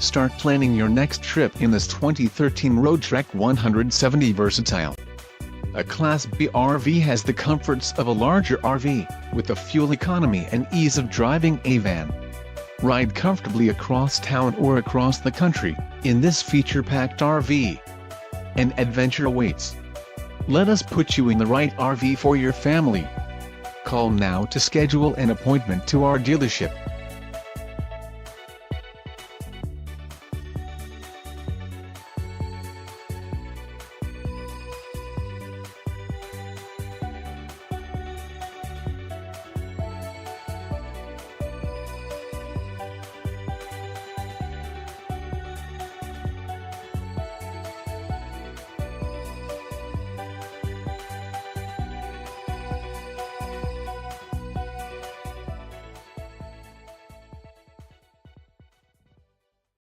Start planning your next trip in this 2013 Roadtrek 170 Versatile. A Class B RV has the comforts of a larger RV, with the fuel economy and ease of driving a van. Ride comfortably across town or across the country, in this feature-packed RV. An adventure awaits. Let us put you in the right RV for your family. Call now to schedule an appointment to our dealership.